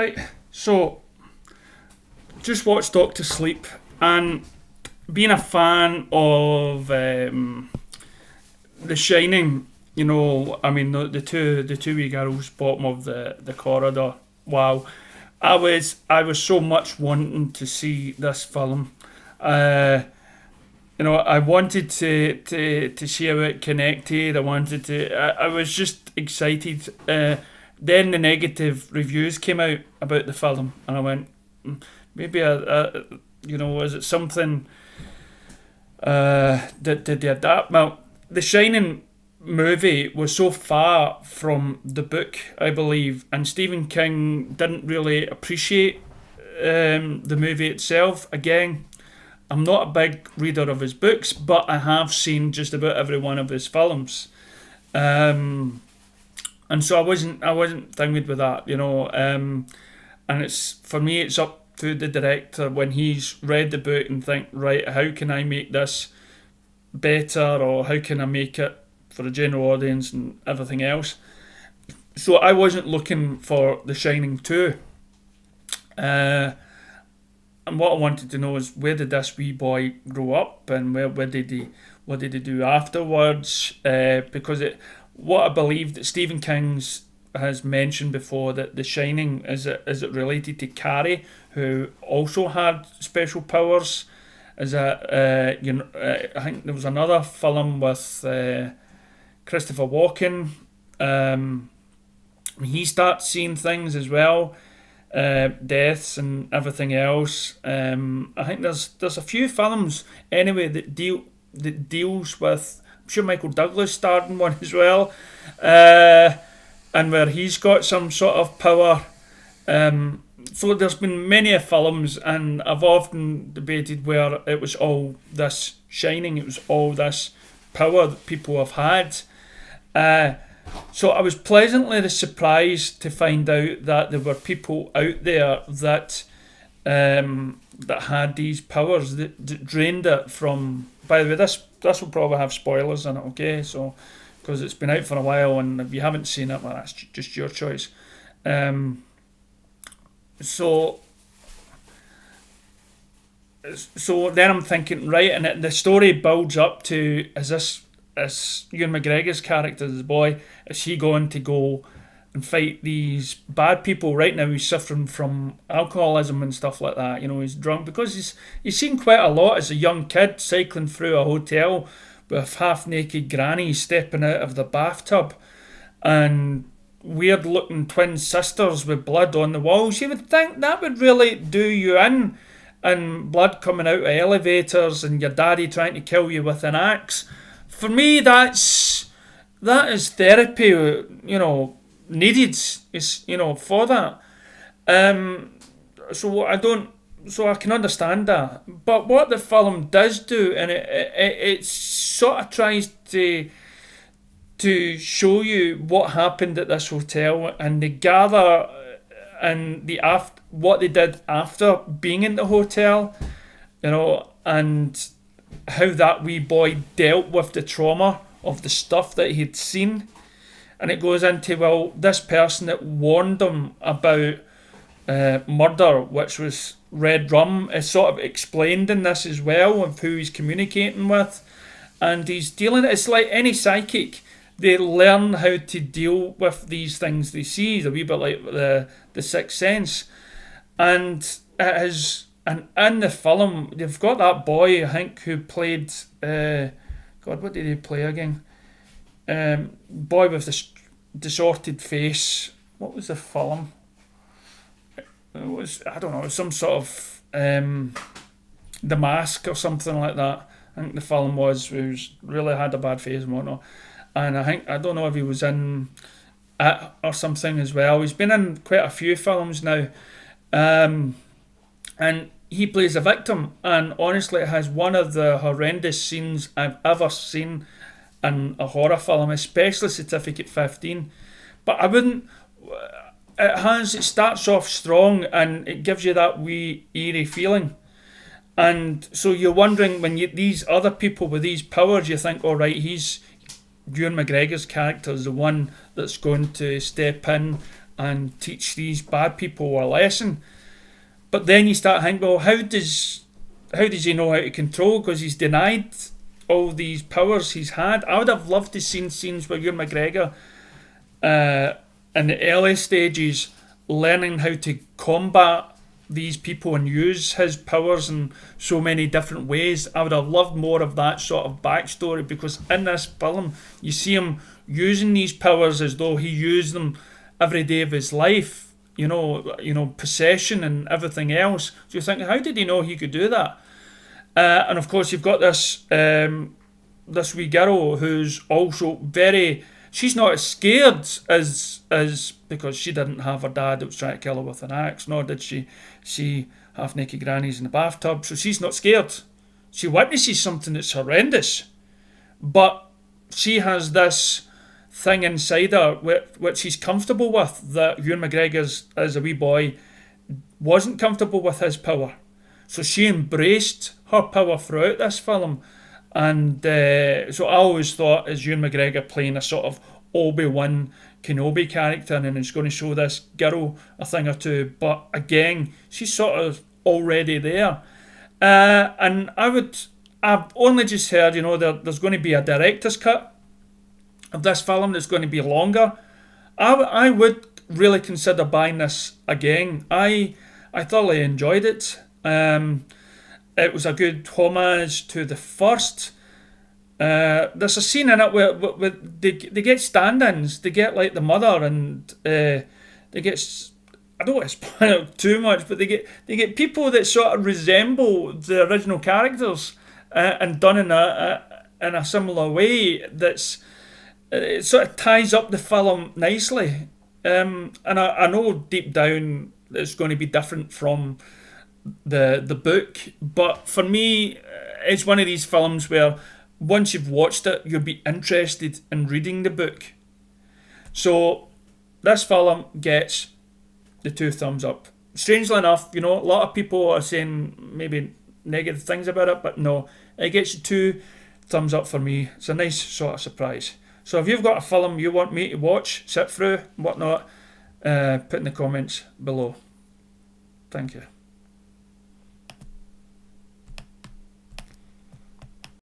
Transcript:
Right, so just watched Doctor Sleep, and being a fan of The Shining, you know, I mean the two wee girls bottom of the corridor. Wow, I was so much wanting to see this film. You know, I wanted to see how it connected. I was just excited. Then the negative reviews came out about the film, and I went, maybe you know, is it something that did they adapt? Well, The Shining movie was so far from the book, I believe, and Stephen King didn't really appreciate the movie itself. Again, I'm not a big reader of his books, but I have seen just about every one of his films, and so I wasn't thingied with that, you know. And it's, for me, it's up to the director when he's read the book and think, right, how can I make this better, or how can I make it for the general audience and everything else. So I wasn't looking for The Shining 2. And what I wanted to know is, where did this wee boy grow up, and what did he do afterwards? Because what I believe that Stephen King has mentioned before, that The Shining is it related to Carrie, who also had special powers. I think there was another film with Christopher Walken. He starts seeing things as well, deaths and everything else. I think there's a few films anyway that deals with. I'm sure Michael Douglas starred in one as well, and where he's got some sort of power. So there's been many films, and I've often debated where it was all this shining, it was all this power that people have had. So I was pleasantly surprised to find out that there were people out there that had these powers that drained it from. By the way, this will probably have spoilers in it, okay? So, because it's been out for a while, and if you haven't seen it, well, that's just your choice. So then I'm thinking, right, and the story builds up to, is Ewan McGregor's character, the boy, is he going to go and fight these bad people? Right now he's suffering from alcoholism and stuff like that, you know, he's drunk, because he's seen quite a lot as a young kid, cycling through a hotel with half-naked grannies stepping out of the bathtub, and weird looking twin sisters with blood on the walls. You would think that would really do you in, and blood coming out of elevators, and your daddy trying to kill you with an axe. For me, that is therapy, you know, needed, is, you know, for that. So I can understand that. But what the film does do, and it sort of tries to show you what happened at this hotel, and they gather and what they did after being in the hotel, you know, and how that wee boy dealt with the trauma of the stuff that he'd seen. And it goes into, well, this person that warned him about murder, which was Red Rum, is sort of explained in this as well, of who he's communicating with, and he's dealing. It's like any psychic. They learn how to deal with these things they see. It's a wee bit like the Sixth Sense. And it is, and in the film, they've got that boy, I think, who played, God, what did he play again? Boy with the distorted face. What was the film? It was, I don't know, some sort of The Mask or something like that. I think the film was, who really had a bad face and whatnot. And I don't know if he was in It or something as well. He's been in quite a few films now. And he plays a victim, and honestly it has one of the horrendous scenes I've ever seen in a horror film, especially Certificate 15. But I wouldn't... It starts off strong, and it gives you that wee eerie feeling. And so you're wondering, when these other people with these powers, you think, all right, Ewan McGregor's character is the one that's going to step in and teach these bad people a lesson. But then you start thinking, well, how does he know how to control? Because he's denied all these powers he's had. I would have loved to see scenes where Ewan McGregor, in the early stages, learning how to combat these people and use his powers in so many different ways. I would have loved more of that sort of backstory, because in this film you see him using these powers as though he used them every day of his life. You know, possession and everything else. So you think, how did he know he could do that? And of course, you've got this this wee girl who's also very. She's not as scared as because she didn't have her dad that was trying to kill her with an axe, nor did she see half naked grannies in the bathtub. So she's not scared. She witnesses something that's horrendous, but she has this thing inside her which she's comfortable with, that Ewan McGregor as a wee boy wasn't comfortable with his power. So she embraced her power throughout this film. And so I always thought, as Ewan McGregor playing a sort of Obi-Wan Kenobi character, and he's going to show this girl a thing or two. But again, she's sort of already there. And I've only just heard, there's going to be a director's cut of this film that's going to be longer. I would really consider buying this again. I thoroughly enjoyed it. It was a good homage to the first. There's a scene in it where they get stand-ins. They get like the mother, and they get, I don't want to spoil too much, but they get people that sort of resemble the original characters, and done in a similar way. It sort of ties up the film nicely. And I know deep down it's going to be different from the book, but for me, it's one of these films where once you've watched it, you'll be interested in reading the book. So this film gets the 2 thumbs up. Strangely enough, a lot of people are saying maybe negative things about it, but no, it gets 2 thumbs up for me. It's a nice sort of surprise. So if you've got a film you want me to watch, sit through, whatnot, put in the comments below. Thank you.